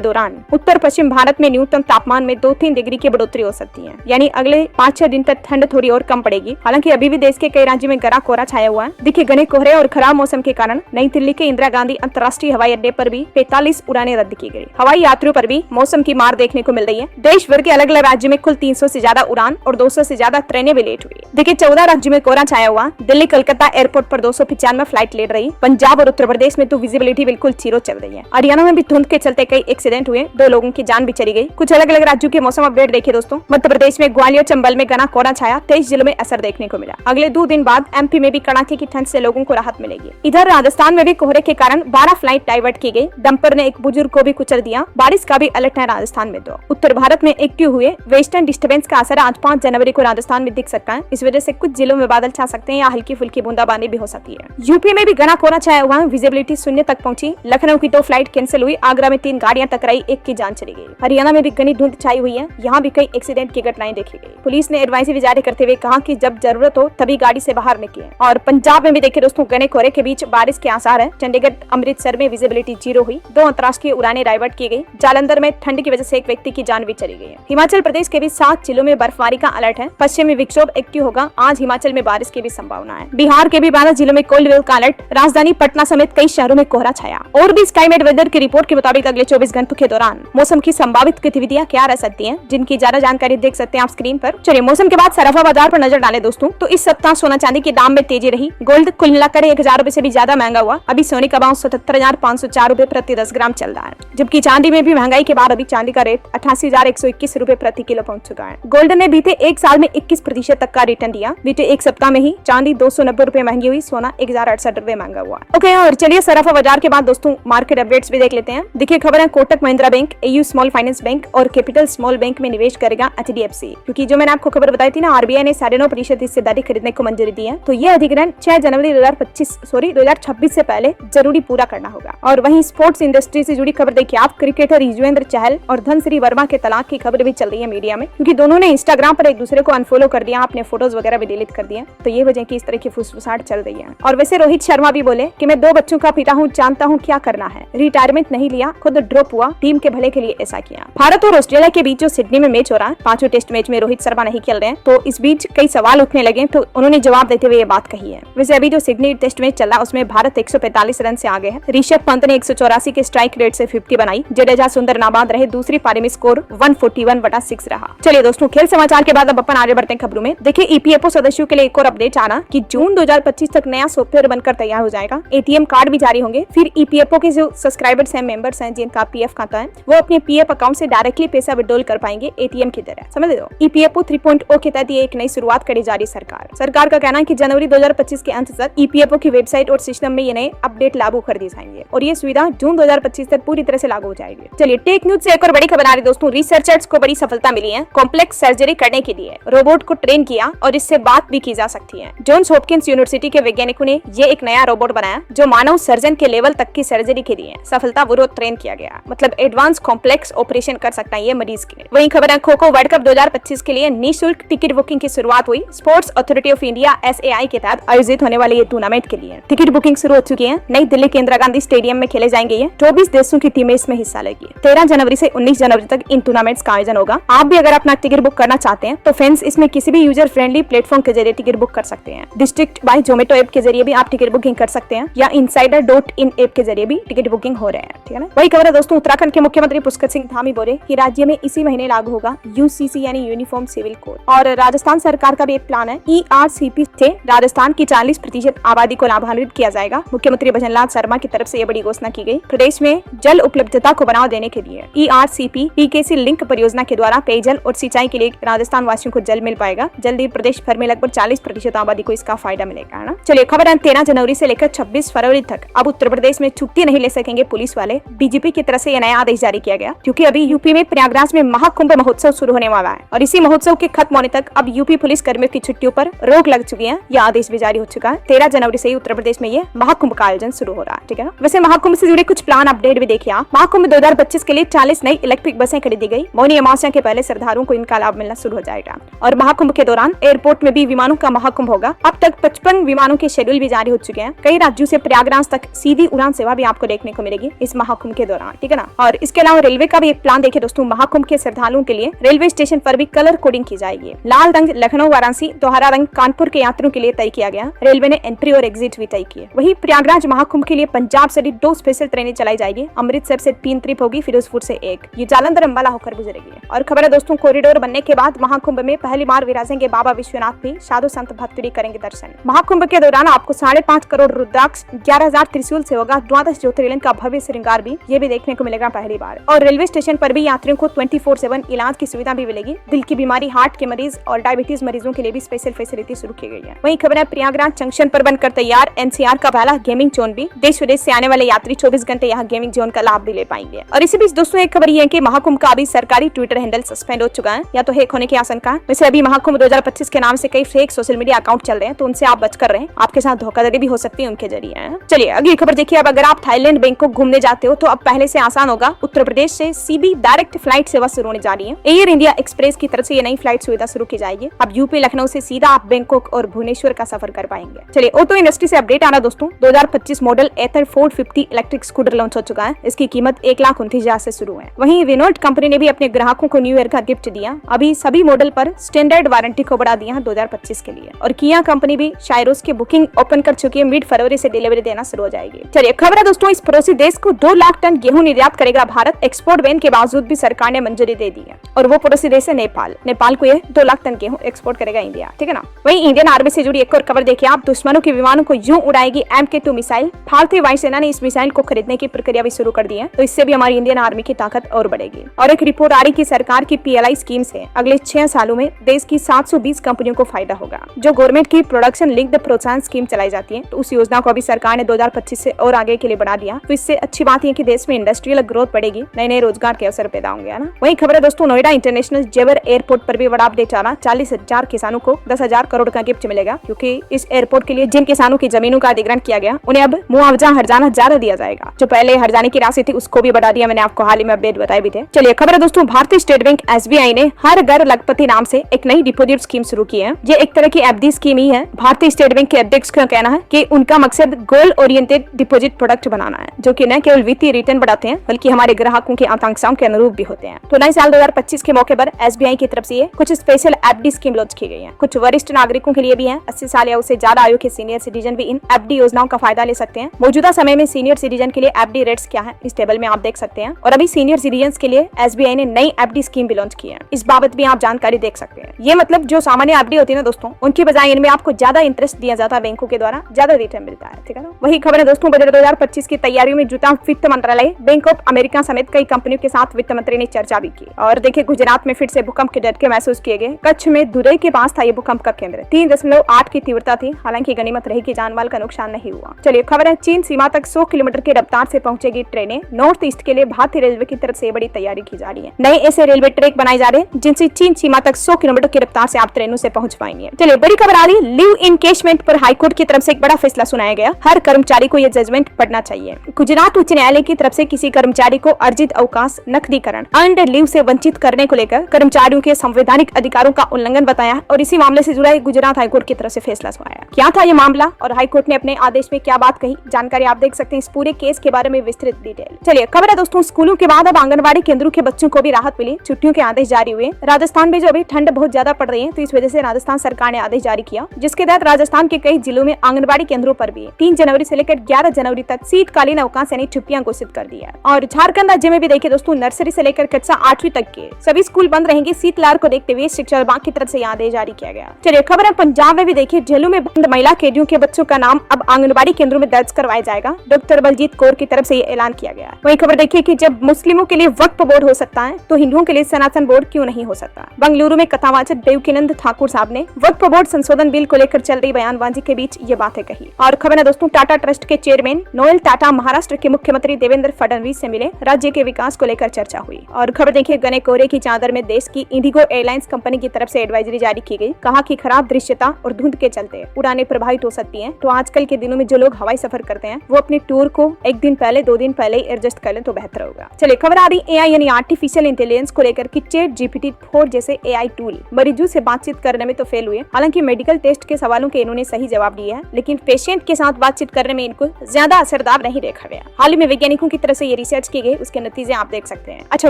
दौरान उत्तर पश्चिम भारत में न्यूनतम तापमान में 2-3 डिग्री की बढ़ोतरी हो सकती है, यानी अगले 5-6 दिन तक ठंड थोड़ी और कम पड़ेगी। हालांकि अभी भी देश के कई राज्यों में घना कोहरा छाया हुआ है। देखिए घने कोहरे और खराब मौसम के कारण नई दिल्ली के इंदिरा गांधी अंतर्राष्ट्रीय हवाई अड्डे पर भी 45 उड़ानें रद्द की गई। हवाई यात्रियों पर भी मौसम की मार देखने को मिल रही है। देश भर के अलग अलग राज्यों में कुल 300 से ज्यादा उड़ान और 200 से ज्यादा ट्रेनें भी लेट हुई। देखिए 14 राज्यों में कोहरा छाया हुआ। दिल्ली कलकत्ता एयरपोर्ट पर 295 फ्लाइट लेट रही। पंजाब और उत्तर प्रदेश में तो विजिबिलिटी बिल्कुल जीरो चल रही है। हरियाणा में भी धुंध के चलते कई एक्सीडेंट हुए, 2 लोगों की जान भी चली गई। कुछ अलग अलग राज्यों के मौसम अपडेट देखिए दोस्तों। मध्य प्रदेश में ग्वालियर चंबल में घना कोहरा छाया, 23 जिलों में असर देखने को मिला। अगले 2 दिन बाद एमपी में भी कड़ाके की ठंड से लोगों को राहत मिलेगी। इधर राजस्थान में भी कोहरे के कारण 12 फ्लाइट डाइवर्ट की गई। डंपर ने एक बुजुर्ग को भी कुचल दिया। बारिश का भी अलर्ट है राजस्थान में। तो उत्तर भारत में एक्टिव हुए वेस्टर्न डिस्टर्बेंस का असर आज 5 जनवरी को राजस्थान में दिख सकता है। इस वजह से कुछ जिलों में बादल छा सकते हैं या हल्की फुल्की बूंदाबांदी भी हो सकती है। यूपी में भी घना कोहरा छाया हुआ, विजिबिलिटी 0 तक पहुंची। लखनऊ की 2 फ्लाइट कैंसिल हुई। आगरा में 3 गाड़ियां टकराई, 1 की जान चली गई। हरियाणा में भी घनी धुंध छाई हुई है, यहाँ भी कई एक्सीडेंट की घटनाएं देखी गई। पुलिस ने एडवाइजरी जारी करते हुए कहा कि जब जरूरत हो तभी गाड़ी से बाहर निकले। और पंजाब में भी देखिए दोस्तों घने कोहरे के बीच बारिश के आसार है। चंडीगढ़ अमृतसर में विजिबिलिटी 0 हुई। 2 अंतर्राष्ट्रीय उड़ानें डाइवर्ट की गई। जालंधर में ठंड की वजह से एक व्यक्ति की जान भी चली गई है। हिमाचल प्रदेश के भी 7 जिलों में बर्फबारी का अलर्ट है। पश्चिमी विक्षोभ एक्टिव होगा। आज हिमाचल में बारिश की भी संभावना है। बिहार के भी 12 जिलों में कोल्ड वेव का अलर्ट। राजधानी पटना समेत कई शहरों में कोहरा छाया। और भी स्काईमेट वेदर की रिपोर्ट के मुताबिक अगले 24 घंटों के दौरान मौसम की संभावित गतिविधियां क्या रह सकती हैं, जिनकी ज्यादा जानकारी देख सकते हैं आप स्क्रीन पर। चलिए मौसम के बाद सराफा बाजार पर नजर डालें दोस्तों। तो इस सप्ताह सोना चांदी के दाम में तेजी रही। गोल्ड कुल मिलाकर 1000 रुपए से भी ज्यादा महंगा हुआ। अभी सोने का भाव 77,504 रुपए प्रति 10 ग्राम चल रहा है, जबकि चांदी में भी महंगाई के बाद अभी चांदी का रेट 88,121 रुपए प्रति किलो पहुंच चुका है। गोल्ड ने बीते 1 साल में 21% तक का रिटर्न दिया। बीते 1 सप्ताह में ही चांदी 290 रुपए महंगी हुई, सोना 1068 रुपए महंगा हुआ। ओके, और चलिए सराफा बाजार के बाद दोस्तों मार्केट अपडेट्स भी देख लेते हैं। देखिए खबर है Kotak Mahindra bank, AU small finance bank और कैपिटल स्मॉल बैंक में निवेश करेगा एचडीएफसी, क्योंकि जो मैंने आपको खबर बताई थी ना, आरबीआई ने 9.5% हिस्सेदारी खरीदने को मंजूरी दी है। तो ये अधिग्रहण 6 जनवरी 2026 से पहले जरूरी पूरा करना होगा। और वहीं स्पोर्ट्स इंडस्ट्री से जुड़ी खबर देखिए आप। क्रिकेटर युजवेंद्र चहल और धनश्री वर्मा के तलाक की खबर भी चल रही है मीडिया में, क्योंकि दोनों ने इंस्टाग्राम पर एक दूसरे को अनफॉलो कर दिया, अपने फोटोज वगैरह भी डिलीट कर दिए। तो ये वजह की इस तरह की फुसफुसाहट चल रही है। और वैसे रोहित शर्मा भी बोले कि मैं 2 बच्चों का पिता हूँ, जानता हूँ क्या करना है। रिटायरमेंट नहीं लिया, खुद ड्रॉप हुआ, टीम के भले के लिए ऐसा किया। भारत और ऑस्ट्रेलिया के बीच जो सिडनी में मैच हो रहा है, 5वें टेस्ट मैच में रोहित शर्मा नहीं खेल रहे हैं। तो इस बीच कई सवाल उठने लगे, तो उन्होंने जवाब देते हुए ये बात कही है। वैसे अभी जो सिडनी टेस्ट मैच चल रहा है उसमें भारत 145 रन से आगे है। ऋषभ पंत ने 184 के स्ट्राइक रेट से 50 बनाई। जडेजा सुंदर नाबाद रहे। दूसरी पारी में स्कोर 141/6 रहा। चलिए दोस्तों खेल समाचार के बाद अब अपन आगे बढ़ते हैं खबरों में। देखिए ईपीएफओ सदस्यों के लिए एक और अपडेट आना कि जून 2025 तक नया सॉफ्टवेयर बनकर तैयार हो जाएगा। एटीएम कार्ड भी जारी होंगे। फिर ईपीएफओ के जो सब्सक्राइबर्स हैं, मेंबर्स हैं, जिनका पीएफ खाता है, वो अपने पीएफ अकाउंट से डायरेक्टली पैसा विड्रॉल कर पाएंगे एटीएम की तरह। समझ लो, ईपीएफओ 3.0 के तहत ये एक नई शुरुआत करी जा रही सरकार का कहना है कि जनवरी 2025 के अंत तक ईपीएफओ की वेबसाइट और सिस्टम में ये नए अपडेट लागू कर दी जाएंगे और ये सुविधा जून 2025 तक पूरी तरह से लागू हो जाएगी। चलिए टेक न्यूज से एक और बड़ी खबर आ रही दोस्तों। रिसर्चर्स को बड़ी सफलता मिली है। कॉम्प्लेक्स सर्जरी करने के लिए रोबोट को ट्रेन किया और इससे बात भी की जा सकती है। जॉन्स हॉपकिंस यूनिवर्सिटी के वैज्ञानिकों ने ये एक नया रोबोट बनाया जो मानव सर्जन के लेवल तक की सर्जरी के लिए सफलतापूर्वक ट्रेन किया गया। मतलब एडवांस कॉम्प्लेक्स ऑपरेशन कर सकता है ये मरीज के लिए। वहीं खबर है खो-खो वर्ल्ड कप 2025 के लिए निःशुल्क टिकट बुकिंग की शुरुआत हुई। Sports authority of India SAI के तहत आयोजित होने वाले ये टूर्नामेंट के लिए टिकट बुकिंग शुरू हो चुकी है। नई दिल्ली के इंदिरा गांधी स्टेडियम में खेले जाएंगे ये। 24 देशों की टीमें इसमें हिस्सा लेगी। 13 जनवरी से 19 जनवरी तक इन टूर्नामेंट्स का आयोजन होगा। आप भी अगर अपना टिकट बुक करना चाहते हैं तो फैंस इसमें किसी भी यूजर फ्रेंडली प्लेटफॉर्म के जरिए टिकट बुक कर सकते हैं। डिस्ट्रिक्ट बाय जोमेटो ऐप के जरिए भी आप टिकट बुकिंग कर सकते हैं या insider.in ऐप के जरिए भी टिकट बुकिंग हो रहे हैं। ठीक है ना। वही खबर है दोस्तों, उत्तराखंड के मुख्यमंत्री पुष्कर सिंह धामी बोले कि राज्य में इसी महीने लागू होगा UCC यानी यूनिफॉर्म सिविल कोड। और राजस्थान सरकार का भी एक प्लान है। ERCP से राजस्थान की 40% आबादी को लाभान्वित किया जाएगा। मुख्यमंत्री भजनलाल शर्मा की तरफ से यह बड़ी घोषणा की गई। प्रदेश में जल उपलब्धता को बढ़ावा देने के लिए ERCP PKC लिंक परियोजना के द्वारा पेयजल और सिंचाई के लिए राजस्थान वासियों को जल मिल पाएगा। जल्दी प्रदेश भर में लगभग 40% आबादी को इसका फायदा मिलेगा ना। चलिए खबर है 13 जनवरी से लेकर 26 फरवरी तक अब उत्तर प्रदेश में छुट्टी नहीं ले सकेंगे पुलिस वाले। डीजीपी की तरफ से यह नया आदेश जारी किया गया, क्योंकि अभी यूपी में प्रयागराज में महाकुंभ महोत्सव शुरू होने वाला है और इसी महोत्सव के खत्म होने तक अब यूपी पुलिस कर्मियों की छुट्टियों पर रोक लग चुकी है। यह आदेश भी जारी हो चुका है। 13 जनवरी से ही उत्तर प्रदेश में ये महाकुंभ का आयोजन शुरू हो रहा है। ठीक है। वैसे महाकुंभ से जुड़े कुछ प्लान अपडेट भी देखिए आप। महाकुंभ 2025 के लिए 40 नई इलेक्ट्रिक बसें खरीदी गई। मौनी अमावस्या के पहले श्रद्धालुओं को इनका लाभ मिलना शुरू हो जाएगा और महाकुंभ के दौरान एयरपोर्ट में भी विमानों का महाकुंभ होगा। अब तक 55 विमानों के शेड्यूल भी जारी हो चुके हैं। कई राज्यों से प्रयागराज तक सीधी उड़ान सेवा भी आपको देखने को मिलेगी इस महाकुंभ के दौरान, ठीक है ना। और इसके अलावा रेलवे का भी एक प्लान देखिए दोस्तों, महाकुंभ के श्रद्धालुओं के लिए रेलवे स्टेशन पर भी कलर कोडिंग की जाएगी। लाल रंग लखनऊ वाराणसी तो हरा रंग कानपुर के यात्रियों के लिए तय किया गया। रेलवे ने एंट्री और एग्जिट भी तय किए। वहीं प्रयागराज महाकुंभ के लिए पंजाब से 2 स्पेशल ट्रेनें चलाई जाएगी। अमृतसर से 3 ट्रिप होगी, फिरोजपुर से 1, ये जालंधर अंबाला होकर गुजरेगी। और खबर है दोस्तों, कॉरिडोर बनने के बाद महाकुंभ में पहली बार विराजेंगे बाबा विश्वनाथ भी, साधु संत भक्त भी करेंगे दर्शन। महाकुंभ के दौरान आपको 5.5 करोड़ रुद्राक्ष, 11,000 त्रिशूल से होगा 12 ज्योतिर्लिंग का भव्य श्रृंगार भी, ये भी देखने को मिलेगा पहली बार। और रेलवे स्टेशन पर भी यात्रियों को 24/7 इलाज की सुविधा भी मिलेगी। दिल की बीमारी, हार्ट के मरीज और डायबिटीज मरीजों के लिए भी स्पेशल फैसिलिटी शुरू की गई है। वहीं खबर है प्रयागराज जंक्शन पर बनकर तैयार एनसीआर का पहला गेमिंग जोन भी, देश विदेश से आने वाले यात्री 24 घंटे यहाँ गेमिंग जोन का लाभ भी ले पाएंगे। और इसी बीच दोस्तों एक खबर ये है कि महाकुंभ का अभी सरकारी ट्विटर हैंडल सस्पेंड हो चुका है, या तो हैक होने की आशंका। वैसे अभी महाकुंभ 2025 के नाम से कई फेक सोशल मीडिया अकाउंट चल रहे हैं, तो उनसे आप बचकर रहें, आपके साथ धोखाधड़ी भी हो सकती है उनके जरिए। चलिए अगली खबर देखिए। अब अगर आप थाईलैंड बैंकॉक घूमने जाते हो तो अब पहले से आसान होगा। उत्तर प्रदेश से सीबी डायरेक्ट फ्लाइट सेवा शुरू होने जा रही है। एयर इंडिया एक्सप्रेस की तरफ से ये नई फ्लाइट सुविधा शुरू की जाएगी। अब यूपी लखनऊ से सीधा आप बैंकॉक और भुवनेश्वर का सफर कर पाएंगे। चलिए ऑटो इंडस्ट्री से अपडेट आना दोस्तों, 2025 मॉडल एथर 450 इलेक्ट्रिक स्कूटर लॉन्च हो चुका है। इसकी कीमत 1,29,000 से शुरू है। वहीं रेनॉल्ट कंपनी ने भी अपने ग्राहकों को न्यू ईयर का गिफ्ट दिया। अभी सभी मॉडल पर स्टैंडर्ड वारंटी को बढ़ा दिया है 2025 के लिए। और किया कंपनी भी शायरोज की बुकिंग ओपन कर चुकी है, मिड फरवरी से डिलीवरी देना शुरू हो जाएगी। चलिए खबर है दोस्तों, इस पड़ोसी देश को 2 लाख टन गेहूं निर्यात करेगा भारत। एक्सपोर्ट बैन के बावजूद भी सरकार ने मंजूरी दे दी है। और वो पड़ोसी देश है नेपाल। नेपाल को ये 2 लाख टन गेहूं एक्सपोर्ट करेगा इंडिया, ठीक है ना। वहीं इंडियन आर्मी से जुड़ी एक और खबर देखिए आप, दुश्मनों के विमानों को यूं उड़ाएगी MK2 मिसाइल। भारतीय वायुसेना ने इस मिसाइल को खरीदने की प्रक्रिया भी शुरू कर दी है, तो इससे भी हमारी इंडियन आर्मी की ताकत और बढ़ेगी। और एक रिपोर्ट आ रही कि सरकार की PLI स्कीम से अगले 6 सालों में देश की 720 कंपनियों को फायदा होगा। जो गवर्नमेंट की प्रोडक्शन लिंक्ड प्रोत्साहन स्कीम चलाई जाती है, तो उस योजना को अभी सरकार ने 2025 से और आगे के लिए बढ़ा दिया। तो इससे अच्छी बात है कि देश में इंडस्ट्रियल ग्रोथ बढ़ेगी, नए नए रोजगार के अवसर पैदा होंगे, है ना। वहीं खबर है दोस्तों, नोएडा इंटरनेशनल जेवर एयरपोर्ट पर भी बड़ा अपडेट आ रहा। 40,000 किसानों को 10,000 करोड़ का गिफ्ट मिलेगा, क्योंकि इस एयरपोर्ट के लिए जिन किसानों की जमीनों का अधिग्रहण किया गया उन्हें अब मुआवजा हर्जाना ज्यादा दिया जाएगा। जो पहले हर्जाने की राशि थी उसको भी बढ़ा दिया, मैंने आपको हाल ही में अपडेट बताए भी थे। चलिए खबर है दोस्तों, भारतीय स्टेट बैंक SBI ने हर घर लखपति नाम से एक नई डिपोजिट स्कीम शुरू की है। ये एक तरह की FD स्कीम ही है। भारतीय स्टेट बैंक के अध्यक्ष का कहना है कि उनका मकसद गोल ओरिएंटेड डिपॉजिट प्रोडक्ट बनाना है, जो कि न केवल वित्तीय रिटर्न बढ़ाते हैं बल्कि हमारे ग्राहकों की आकांक्षाओं के अनुरूप भी होते हैं। तो नए साल 2025 के मौके पर SBI की तरफ से कुछ स्पेशल FD स्कीम लॉन्च की गई है। कुछ वरिष्ठ नागरिकों के लिए भी है। 80 साल या उससे ज्यादा आयु के सीनियर सिटीजन भी इन FD योजनाओं का फायदा ले सकते हैं। मौजूदा समय में सीनियर सिटीजन के लिए FD रेट्स क्या है इस टेबल में आप देख सकते हैं। और अभी सीनियर सिटीजन के लिए SBI ने नई FD स्कीम भी लॉन्च की है। इस बाबत भी आप जानकारी देख सकते हैं। ये मतलब जो सामान्य FD होती है ना दोस्तों, उनकी बजाय इनमें आपको ज्यादा इंटरेस्ट दिया जाता है, बैंकों के द्वारा ज्यादा रिटर्न मिलता है, ठीक है ना। वही खबर है दोस्तों, बजट 2025 की तैयारियों में जुटा वित्त मंत्रालय। बैंक ऑफ अमेरिका समेत कई कंपनियों के साथ वित्त मंत्री ने चर्चा भी की। और देखिए गुजरात में फिर से भूकंप के झटके महसूस किए गए। कच्छ में दुरई के पास था ये भूकंप का केंद्र। 3.8 की तीव्रता थी। हालांकि गनीमत रही कि जानमाल का नुकसान नहीं हुआ। चलिए खबर है, चीन सीमा तक 100 किलोमीटर की रफ्तार से पहुंचेगी ट्रेनें। नॉर्थ ईस्ट के लिए भारतीय रेलवे की तरफ से बड़ी तैयारी की जा रही है। नए ऐसे रेलवे ट्रैक बनाए जा रहे हैं जिनसे चीन सीमा तक 100 किलोमीटर की रफ्तार से आप ट्रेनों से पहुंच पाएंगे। चलिए बड़ी खबर आ रही, लिव इनकेशमेंट पर हाईकोर्ट की तरफ से एक बड़ा फैसला सुनाया गया। हर कर्मचारी को यह जजमेंट पढ़ना चाहिए। गुजरात उच्च न्यायालय की तरफ से किसी कर्मचारी को अर्जित अवकाश, नकदीकरण, अर्न्ड लीव से वंचित करने को लेकर कर्मचारियों के संवैधानिक अधिकारों का उल्लंघन बताया और इसी मामले से जुड़ा गुजरात हाईकोर्ट की तरफ से फैसला सुनाया। क्या था ये मामला और हाईकोर्ट ने अपने आदेश में क्या बात कही, जानकारी आप देख सकते हैं इस पूरे केस के बारे में विस्तृत डिटेल। चलिए खबर है दोस्तों, स्कूलों के बाद अब आंगनबाड़ी केंद्रों के बच्चों को भी राहत मिली। छुट्टियों के आदेश जारी हुए। राजस्थान में जो अभी ठंड बहुत ज्यादा पड़ रही है, तो इस वजह से राजस्थान सरकार ने आदेश जारी किया, जिसके तहत राजस्थान के कई जिलों में आंगनबाड़ी केंद्रों पर भी 3 जनवरी से लेकर 11 जनवरी तक शीतकालीन अवकाश यानी छुट्टियां घोषित कर दी है। और झारखंड राज्य में भी देखिए दोस्तों, नर्सरी से लेकर कक्षा 8वीं तक के सभी स्कूल बंद रहेंगे। शीतलहर को देखते हुए शिक्षा विभाग की तरफ से आदेश जारी किया गया। चलिए खबर है, पंजाब में भी देखिए जेलों में बंद महिला कैदियों के बच्चों का नाम अब आंगनबाड़ी केंद्रों में दर्ज करवाया जाएगा। डॉक्टर बलजीत कौर की तरफ से ये ऐलान किया गया। वही खबर देखिए कि जब मुस्लिमों के लिए वक्फ बोर्ड हो सकता है, तो हिंदुओं के लिए सनातन बोर्ड क्यों नहीं हो सकता। बेंगलुरु में कथावाचक देवकीनंद ठाकुर साहब ने वक्फ बोर्ड संशोधन बिल को लेकर चल रही बयानबाजी के बीच ये बातें कही। और खबर है दोस्तों, टाटा ट्रस्ट के चेयरमैन नोएल टाटा महाराष्ट्र के मुख्यमंत्री देवेंद्र फडणवीस से मिले। राज्य के विकास को लेकर चर्चा हुई। और खबर देखिए, घने कोहरे की चादर में देश की इंडिगो एयरलाइंस कंपनी की तरफ से एडवाइजरी जारी की गई। कहा कि खराब दृश्यता और धुंध के चलते उड़ानें प्रभावित हो सकती हैं, तो आजकल के दिनों में जो लोग हवाई सफर करते हैं वो अपने टूर को एक दिन पहले 2 दिन पहले ही एडजस्ट कर लें तो बेहतर होगा। चलिए खबर आ रही एआई यानी आर्टिफिशियल इंटेलिजेंस को लेकर कि ChatGPT-4 जैसे एआई टूल मरीजों से बातचीत करने में तो फेल हुए। हालांकि मेडिकल टेस्ट के सवालों के इन्होंने सही जवाब दिए हैं, लेकिन पेशेंट के साथ बातचीत करने में इनको ज्यादा असरदार नहीं देखा गया। हाल ही में वैज्ञानिकों की तरफ से ये रिसर्च की गई, उसके नतीजे आप देख सकते हैं। अच्छा,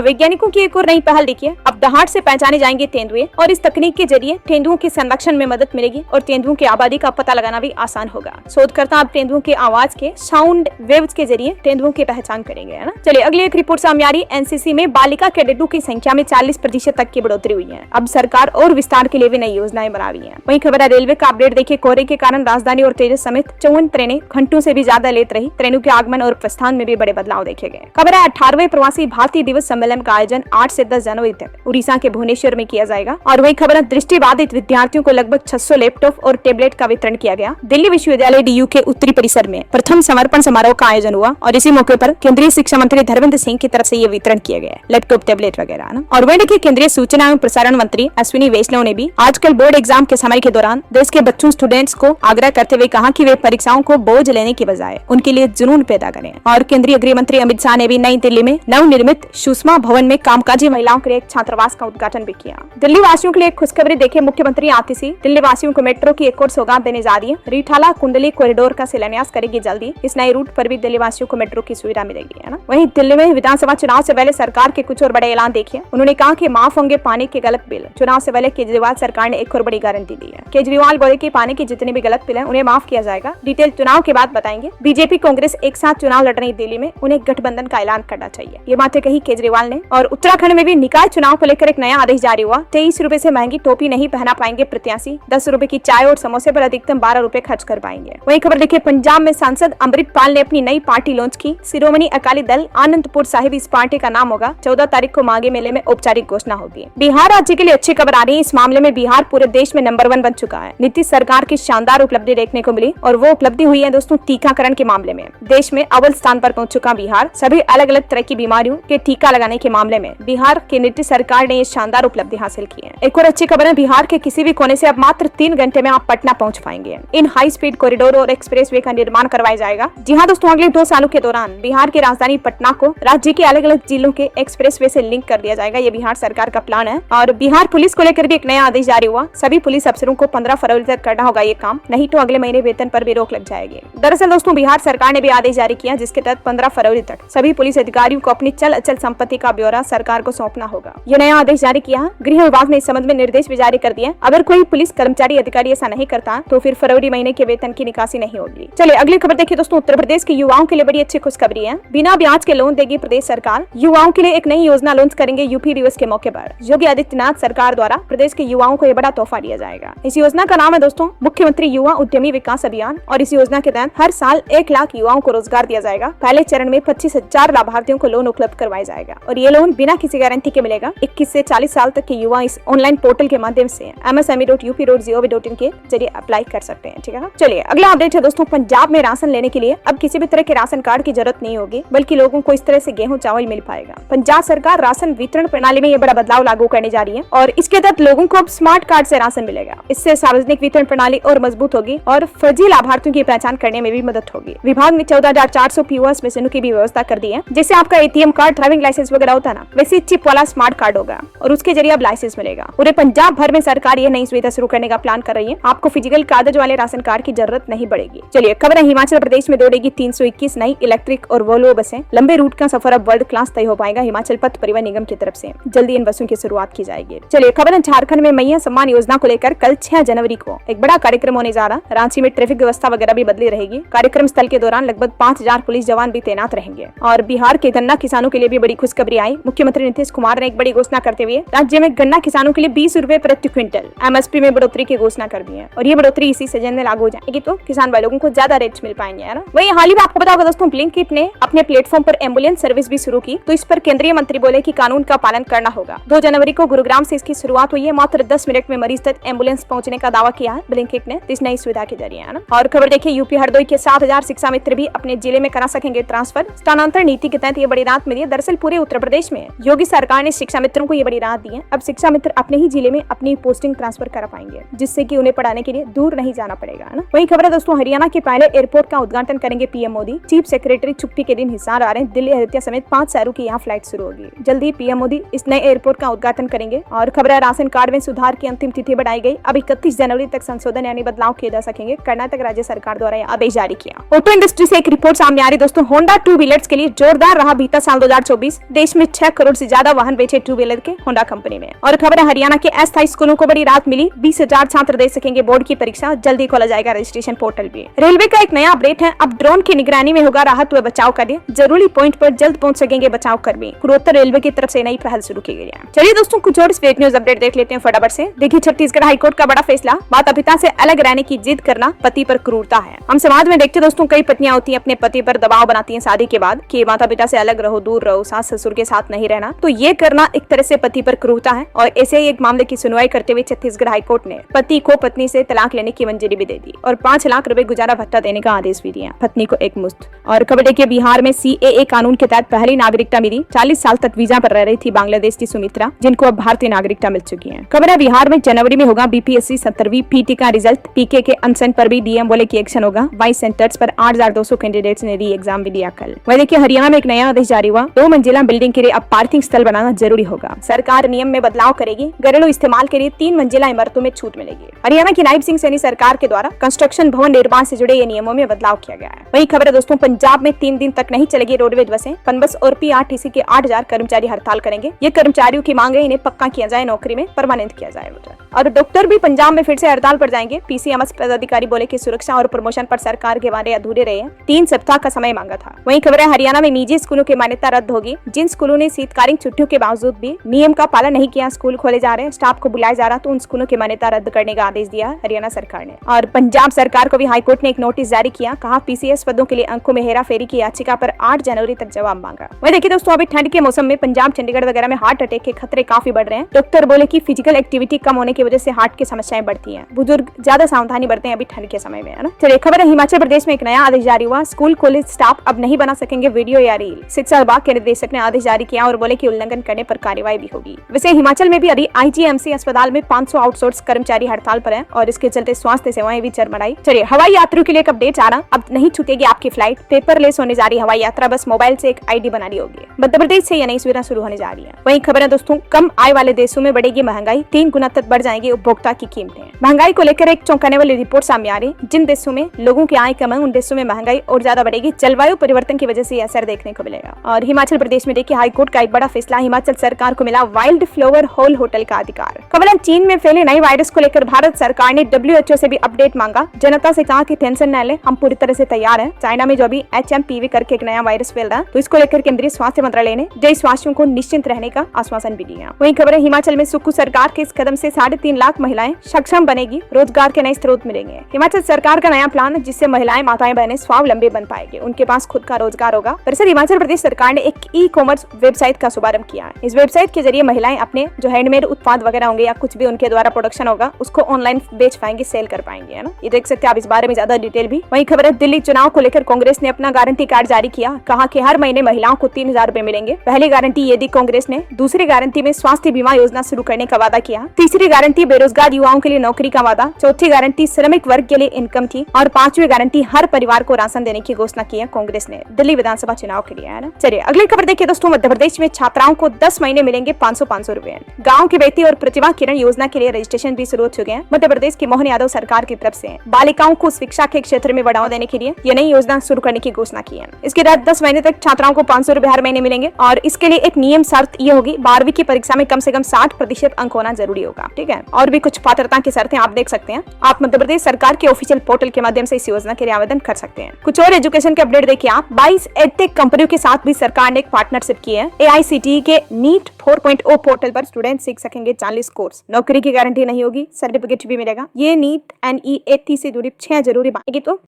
वैज्ञानिकों की एक और नई पहल देखिए। अब दहाड़ से पहचाने जाएंगे तेंदुए और इस तकनीक के जरिए तेंदुओं के संरक्षण में मदद मिलेगी और तेंदुओं की आबादी का पता लगाना भी आसान होगा। शोधकर्ता अब तेंदुओं के आवाज के साउंड वेव्स के जरिए तेंदुओं की पहचान करेंगे, है ना। चलिए अगली एक रिपोर्ट सामने आ रही है। एनसीसी में बालिका कैडेटों की संख्या में 40% तक की बढ़ोतरी हुई है। अब सरकार और विस्तार के लिए भी नई योजनाएं बना रही है। वहीं खबर है रेलवे का अपडेट देखिए। कोहरे के कारण राजधानी और तेजस समेत 54 ट्रेनें घंटों से भी ज्यादा लेट रही। ट्रेनों के आगमन और प्रस्थान में भी बड़े बदलाव देखे गए। खबर है 18वें प्रवासी भारतीय दिवस सम्मेलन का आयोजन 8 से 10 जनवरी तक उड़ीसा के भुवनेश्वर में किया जाएगा। और वही खबर है दृष्टिबाधित विद्यार्थियों को लगभग 600 लैपटॉप और टेबलेट का वितरण किया गया। दिल्ली विश्वविद्यालय DU के उत्तरी परिसर में प्रथम समर्पण समारोह का आयोजन हुआ और इसी मौके पर केंद्रीय शिक्षा मंत्री धर्मेंद्र सिंह की तरफ से ये वितरण किया गया, लैपटॉप टेबलेट वगैरह ना। और वही देखिए केंद्रीय सूचना एवं प्रसारण मंत्री अश्विनी वैष्णव ने भी आजकल बोर्ड एग्जाम के समय के दौरान देश के बच्चों स्टूडेंट्स को आग्रह करते हुए कहा कि वे परीक्षाओं को बोझ लेने की बजाय उनके लिए जुनून पैदा करें। और केंद्रीय गृह मंत्री अमित शाह ने भी नई दिल्ली में नवनिर्मित सुषमा भवन में कामकाजी महिलाओं के लिए एक छात्रावास का उद्घाटन भी किया। दिल्ली वासियों के लिए खुशखबरी देखिए। मुख्यमंत्री आतिशी दिल्ली वासियों को मेट्रो की एक और सौगात देने जा रही है। रीठाला कुंडली कॉरिडोर का शिलान्यास करेगी जल्दी। इस नए रूट पर भी दिल्ली वासियों को मेट्रो की सुविधा मिलेगी, है ना। वहीं दिल्ली में विधानसभा चुनाव से पहले सरकार के कुछ और बड़े ऐलान देखिए। उन्होंने कहा कि माफ होंगे पानी के गलत बिल। चुनाव से पहले केजरीवाल सरकार ने एक और बड़ी गारंटी दी है। केजरीवाल बोले कि पानी के जितने भी गलत बिल हैं उन्हें माफ किया जाएगा। डिटेल चुनाव के बाद बताएंगे। बीजेपी कांग्रेस एक साथ चुनाव लड़ रही दिल्ली में, उन्हें गठबंधन का ऐलान करना चाहिए, ये बातें कही केजरीवाल ने। और उत्तराखंड में भी निकाय चुनाव को लेकर एक नया आदेश जारी हुआ। 23 रुपए से महंगी टोपी नहीं पहना पाएंगे प्रत्याशी। 10 रुपए की चाय और समोसे पर अधिकतम 12 रुपए खर्च कर पाएंगे। वही खबर देखिए पंजाब में सांसद अमृतपाल ने अपनी नई पार्टी लॉन्च की। शिरोमणि अकाली दल आनंदपुर साहिब इस पार्टी का नाम होगा। 14 तारीख को माघे मेले में औपचारिक घोषणा होगी। बिहार राज्य के लिए अच्छी खबर आ रही है। इस मामले में बिहार पूरे देश में नंबर 1 बन चुका है। नीतीश सरकार की शानदार उपलब्धि देखने को मिली और वो उपलब्धि हुई है दोस्तों टीकाकरण के मामले में। देश में अव्वल स्थान पर पहुंच चुका बिहार। सभी अलग अलग तरह की बीमारियों के टीका लगाने के मामले में बिहार की नीतीश सरकार ने ये शानदार उपलब्धि हासिल की है। एक और अच्छी खबर है, बिहार के किसी भी कोने से अब मात्र 3 घंटे में आप पटना पहुंच पाएंगे। इन हाई स्पीड कॉरिडोर और एक्सप्रेसवे का निर्माण करवाया जाएगा। जी हाँ दोस्तों, अगले 2 सालों के दौरान बिहार की राजधानी पटना को राज्य के अलग अलग जिलों के एक्सप्रेसवे से लिंक कर दिया जाएगा। ये बिहार सरकार का प्लान है। और बिहार पुलिस को लेकर भी एक नया आदेश जारी हुआ। सभी पुलिस अफसरों को 15 फरवरी तक करना होगा ये काम, नहीं तो अगले महीने वेतन पर भी रोक लग जाएगी। दरअसल दोस्तों बिहार सरकार ने भी आदेश जारी किया जिसके तहत 15 फरवरी तक सभी पुलिस अधिकारियों को अपनी चल अचल संपत्ति का ब्यौरा सरकार को सौंपना होगा। ये नया आदेश जारी किया। गृह विभाग ने इस संबंध में निर्देश भी जारी कर दिए। अगर कोई पुलिस कर्मचारी अधिकारी ऐसा नहीं करता तो फिर फरवरी महीने के वेतन की निकासी नहीं होगी। चलिए अगली खबर देखिए दोस्तों। उत्तर प्रदेश के युवाओं के लिए बड़ी अच्छी खुशखबरी है। बिना ब्याज के लोन देगी प्रदेश सरकार। युवाओं के लिए एक नई योजना लॉन्च करेंगे यूपी दिवस के मौके पर। योगी आदित्यनाथ सरकार द्वारा प्रदेश के युवाओं को यह बड़ा तोहफा दिया जाएगा। इस योजना का नाम है दोस्तों मुख्यमंत्री युवा उद्यमी विकास अभियान और इस योजना के तहत हर साल 1 लाख युवाओं को रोजगार दिया जाएगा। पहले चरण में 25,000 लाभार्थियों को लोन उपलब्ध करवाया जाएगा और ये लोन बिना किसी गारंटी के मिलेगा। 21 से 40 साल तक के युवा इस ऑनलाइन पोर्टल के माध्यम से msme.up.gov.in के जरिए अप्लाई कर सकते हैं। ठीक है, चलिए अगला अपडेट है दोस्तों। पंजाब में राशन लेने के लिए अब किसी भी तरह के राशन कार्ड की जरूरत नहीं होगी, बल्कि लोगों को इस तरह से गेहूं चावल मिल पाएगा। पंजाब सरकार राशन वितरण प्रणाली में ये बड़ा बदलाव लागू करने जा रही है और इसके तहत लोगों को अब स्मार्ट कार्ड से राशन मिलेगा। इससे सार्वजनिक वितरण प्रणाली और मजबूत होगी और फर्जी लाभार्थियों की पहचान करने में भी मदद होगी। विभाग ने 14,400 POS मशीनों की भी व्यवस्था कर दी है। जैसे आपका ATM कार्ड, ड्राइविंग लाइसेंस वगैरह होता है ना, वैसे चिप वाला स्मार्ट कार्ड होगा और उसके जरिए अब लाइसेंस मिलेगा। पूरे पंजाब भर में सरकार ये नई सुविधा शुरू करने का प्लान कर रही है। आपको फिजिकल कागज वाले राशन कार्ड की जरूरत नहीं पड़ेगी। चलिए खबर है, हिमाचल प्रदेश में दौड़ेगी 321 नई इलेक्ट्रिक और वोल्वो बसें। लंबे रूट का सफर अब वर्ल्ड क्लास तय हो पाएगा हिमाचल पथ परिवहन निगम की तरफ से। जल्दी इन बसों की शुरुआत की जाएगी। चलिए खबर है, झारखंड में मैया सम्मान योजना को लेकर कल 6 जनवरी को एक बड़ा कार्यक्रम होने जा रहा। रांची में ट्रैफिक व्यवस्था वगैरह भी बदली रहेगी। कार्यक्रम स्थल के दौरान लगभग 5000 पुलिस जवान भी तैनात रहेंगे। और बिहार के गन्ना किसानों के लिए भी बड़ी खुशखबरी आई। मुख्यमंत्री नीतीश कुमार ने एक बड़ी घोषणा करते हुए राज्य में गन्ना किसानों के लिए 20 रुपए प्रति क्विंटल MSP में बढ़ोतरी की घोषणा कर दी है और ये बढ़ोतरी इसी सीजन में लागू हो जाएगी, तो किसान भाई लोगों को ज्यादा रेट्स मिल पाएंगे, है ना। वहीं हाल ही में आपको बताओगे दोस्तों, ब्लिंकिट ने अपने प्लेटफॉर्म पर एम्बुलेंस सर्विस भी शुरू की, तो इस पर केंद्रीय मंत्री बोले कि कानून का पालन करना होगा। 2 जनवरी को गुरुग्राम से इसकी शुरुआत हुई है। मात्र 10 मिनट में मरीज तक एम्बुलेंस पहुंचने का दावा किया है ब्लिंकिट ने इस नई सुविधा के जरिए, है ना। और खबर देखिए, यूपी हरदोई के 7000 शिक्षा मित्र भी अपने जिले में करा सकेंगे ट्रांसफर। स्थानांतरण नीति के तहत ये बड़ी राहत मिली है। दरअसल पूरे उत्तर प्रदेश में योगी सरकार ने शिक्षा मित्र मित्रों को ये बड़ी राहत दी है। अब शिक्षा मित्र अपने ही जिले में अपनी पोस्टिंग ट्रांसफर करा पाएंगे, जिससे कि उन्हें पढ़ाने के लिए दूर नहीं जाना पड़ेगा, है ना। वही खबर है दोस्तों, हरियाणा के पहले एयरपोर्ट का उद्घाटन करेंगे पीएम मोदी। चीफ सेक्रेटरी छुट्टी के दिन हिसार आ रहे हैं। दिल्ली, अयोध्या समेत 5 शहरों की यहाँ फ्लाइट शुरू होगी। जल्दी पीएम मोदी इस नए एयरपोर्ट का उद्घाटन करेंगे। और खबर है, राशन कार्ड में सुधार की अंतिम तिथि बढ़ाई गई। अब 31 जनवरी तक संशोधन यानी बदलाव किए जा सकेंगे। कर्नाटक राज्य सरकार द्वारा यह आदेश जारी किया। ऑटो इंडस्ट्री से एक रिपोर्ट सामने आ रही दोस्तों, होंडा टू व्हीलर्स के लिए जोरदार रहा बीता साल 2024। देश में 6 करोड़ से ज्यादा वाहन बेचे टू व्हीलर के होंडा कंपनी में। और खबर है, हरियाणा के अस्थायी स्कूलों को बड़ी राहत मिली। 20,000 छात्र दे सकेंगे बोर्ड की परीक्षा। जल्दी खोला जाएगा रजिस्ट्रेशन पोर्टल भी। रेलवे का एक नया अपडेट है, अब ड्रोन की निगरानी में होगा राहत व बचाव कार्य। जरूरी पॉइंट पर जल्द पहुंच सकेंगे बचाव कर्मी। पूर्वोत्तर रेलवे की तरफ से नई पहल शुरू की गई है। चलिए दोस्तों, कुछ और फेक न्यूज अपडेट देख लेते हैं फटाफट से। देखिए, छत्तीसगढ़ हाईकोर्ट का बड़ा फैसला, माता पिता से अलग रहने की जिद करना पति पर क्रूरता है। हम समाज में देखते दोस्तों, कई पत्नियां होती हैं अपने पति पर दबाव बनाती हैं शादी के बाद कि माता पिता से अलग रहो, दूर रहो, सास ससुर के साथ नहीं रहना। तो ये करना एक तरह से पति पर क्रूरता है। और ऐसे ही एक मामले की सुनवाई करते हुए छत्तीसगढ़ हाईकोर्ट ने पति को पत्नी से तलाक लेने की मंजूरी भी दे दी और 5 लाख रुपए गुजारा भत्ता देने का आदेश भी दिया, पत्नी को एक मुश्त। और खबर देखिए, बिहार में CAA कानून के तहत पहली नागरिकता मिली। 40 साल तक वीजा पर रह रही थी बांग्लादेश की सुमित्रा, जिनको अब भारतीय नागरिकता मिल चुकी है। खबर है, बिहार में जनवरी में होगा BPSC 17वीं PT का रिजल्ट। PK के अनशन पर भी DM बोले की एक्शन होगा। 22 सेंटर्स पर 8,200 कैंडिडेट्स ने री एग्जाम भी दिया कल। वह देखिए, हरियाणा में एक नया आदेश जारी हुआ। 2 मंजिला बिल्डिंग के लिए अब पार्किंग स्थल बनाना जरूरी होगा। सरकार नियम में बदलाव करेगी। घरेलू इस्तेमाल के लिए 3 मंजिला इमारतों में छूट मिलेगी। हरियाणा की नायब सिंह सैनी सरकार के द्वारा कंस्ट्रक्शन भवन निर्माण से जुड़े ये नियमों में बदलाव किया गया है। वही खबर है दोस्तों, पंजाब में 3 दिन तक नहीं चलेगी रोडवेज बसें। पनबस और PRTC के 8,000 कर्मचारी हड़ताल करेंगे। ये कर्मचारियों की मांग है, इन्हें पक्का किया जाए, नौकरी में परमानेंट किया जाए। और डॉक्टर भी पंजाब में फिर से हड़ताल पर जाएंगे। PCMS पदाधिकारी बोले कि सुरक्षा और प्रमोशन पर सरकार के वादे अधूरे रहे हैं। 3 सप्ताह का समय मांगा था। वहीं खबर है, हरियाणा में निजी स्कूलों की मान्यता रद्द होगी। जिन स्कूलों ने शीतकालीन छुट्टियों के बावजूद भी नियम का पालन नहीं किया, स्कूल खोले जा रहे हैं, स्टाफ को बुलाया जा रहा, तो उन स्कूलों की मान्यता रद्द करने का आदेश दिया हरियाणा सरकार ने। और पंजाब सरकार को भी हाईकोर्ट ने एक नोटिस जारी किया। कहा, PCS पदों के लिए अंकों में हेरा फेरी की याचिका पर 8 जनवरी तक जवाब मांगा। वही देखिए दोस्तों, अभी ठंड के मौसम में पंजाब, चंडीगढ़ वगैरह में हार्ट अटैक के खतरे काफी बढ़ रहे हैं। डॉक्टर बोले कि फिजिकल एक्टिविटी कम होने की वजह से हार्ट की समस्याएं बढ़ती हैं। बुजुर्ग ज्यादा सावधानी बरते हैं अभी ठंड के समय में, है ना। चलिए, खबर है, हिमाचल प्रदेश में एक नया आदेश जारी हुआ। स्कूल कॉलेज स्टाफ अब नहीं बना सकेंगे वीडियो या रील। शिक्षा विभाग के निदेशक ने आदेश जारी किया और बोले कि उल्लंघन करने पर कार्रवाई भी होगी। वैसे हिमाचल में भी अभी IGMC अस्पताल में 500 आउटसोर्स कर्मचारी हड़ताल पर हैं और इसके चलते स्वास्थ्य सेवाएं भी चरमराई। चलिए, हवाई यात्रियों के लिए एक अपडेट आ रहा, अब नहीं छूटेगी आपकी फ्लाइट। पेपरलेस होने जा रही हवाई यात्रा, बस मोबाइल से एक ID बनानी होगी। मध्य प्रदेश से यह नई सुविधा शुरू होने जा रही है। वहीं खबर है दोस्तों, कम आय वाले देशों में बढ़ेगी महंगाई। 3 गुना तक बढ़ जाएंगी उपभोक्ता की कीमतें। महंगाई को लेकर एक चौंकाने वाली रिपोर्ट सामने आ रही। जिन देशों में लोगों की आय कम है, उन देशों में महंगाई और ज्यादा बढ़ेगी। जलवायु परिवर्तन की वजह से यह असर देखने को मिलेगा। और हिमाचल प्रदेश में देखिए, हाईकोर्ट का एक बड़ा फैसला, हिमाचल सरकार को मिला वाइल्ड फ्लावर होल होटल का अधिकार। खबर है, चीन में फैले नए वायरस को लेकर भारत सरकार ने WHO से भी अपडेट मांगा। जनता से कहा कि टेंशन न ले, हम पूरी तरह से तैयार हैं। चाइना में जो अभी HMPV करके एक नया वायरस फैल रहा है, तो इसको लेकर केंद्रीय स्वास्थ्य मंत्रालय ने देशवासियों को निश्चिंत रहने का आश्वासन भी दिया। वहीं खबर है, हिमाचल में सुक्खू सरकार के इस कदम से 3.5 लाख महिलाएं सक्षम बनेगी, रोजगार के नए स्रोत मिलेंगे। हिमाचल सरकार का नया प्लान है, जिससे महिलाएं, माताएं, बहनें स्वावलंबी बन पाएंगे, उनके पास खुद का रोजगार होगा। दरअसल हिमाचल प्रदेश सरकार ने एक E-कॉमर्स वेबसाइट का शुभारंभ किया है। इस वेबसाइट के जरिए महिलाएं अपने जो हैंडमेड उत्पाद वगैरह होंगे या कुछ भी उनके द्वारा प्रोडक्शन होगा, उसको ऑनलाइन बेच पाएंगे, सेल कर पाएंगे, है ना। ये देख सकते हैं आप इस बारे में ज्यादा डिटेल भी। वहीं खबर है, दिल्ली चुनाव को लेकर कांग्रेस ने अपना गारंटी कार्ड जारी किया। कहा कि हर महीने महिलाओं को 3,000 रुपए मिलेंगे। पहली गारंटी ये दी कांग्रेस ने। दूसरी गारंटी में स्वास्थ्य बीमा योजना शुरू करने का वादा किया। तीसरी गारंटी बेरोजगार युवाओं के लिए नौकरी का वादा। चौथी गारंटी श्रमिक वर्ग के लिए इनकम थी। और 5वीं गारंटी हर परिवार को राशन देने की घोषणा की है कांग्रेस ने दिल्ली विधानसभा चुनाव के लिए, है ना। चलिए, अगली खबर देखिए दोस्तों, मध्य प्रदेश में छात्राओं को 10 महीने मिलेंगे 500 रुपए। गाँव की बेटी और प्रतिभा किरण योजना के लिए रजिस्ट्रेशन भी शुरू हो चुके हैं। मध्य प्रदेश की मोहन यादव सरकार की तरफ से बालिकाओं को शिक्षा के क्षेत्र में बढ़ावा देने के लिए ये नई योजना शुरू करने की घोषणा की है। इसके तहत 10 महीने तक छात्राओं को 500 रुपए हर महीने मिलेंगे। और इसके लिए एक नियम शर्त ये होगी, 12वीं की परीक्षा में कम से कम 60% अंक होना जरूरी होगा। ठीक है, और भी कुछ पात्रता की शर्तें आप देख सकते हैं। आप मध्य प्रदेश सरकार के ऑफिशियल पोर्टल के माध्यम से इस योजना के लिए आवेदन कर सकते हैं। कुछ और एजुकेशन के अपडेट देखिए आप। 22 एडटेक कंपनियों के साथ भी सरकार ने एक पार्टनरशिप की है। AICTE के NEET 4.0 पोर्टल पर स्टूडेंट सीख सकेंगे 40 कोर्स। नौकरी की गारंटी नहीं होगी, सर्टिफिकेट भी मिलेगा। ये NEET NEAT से जुड़ी 6 जरूरी बातें तो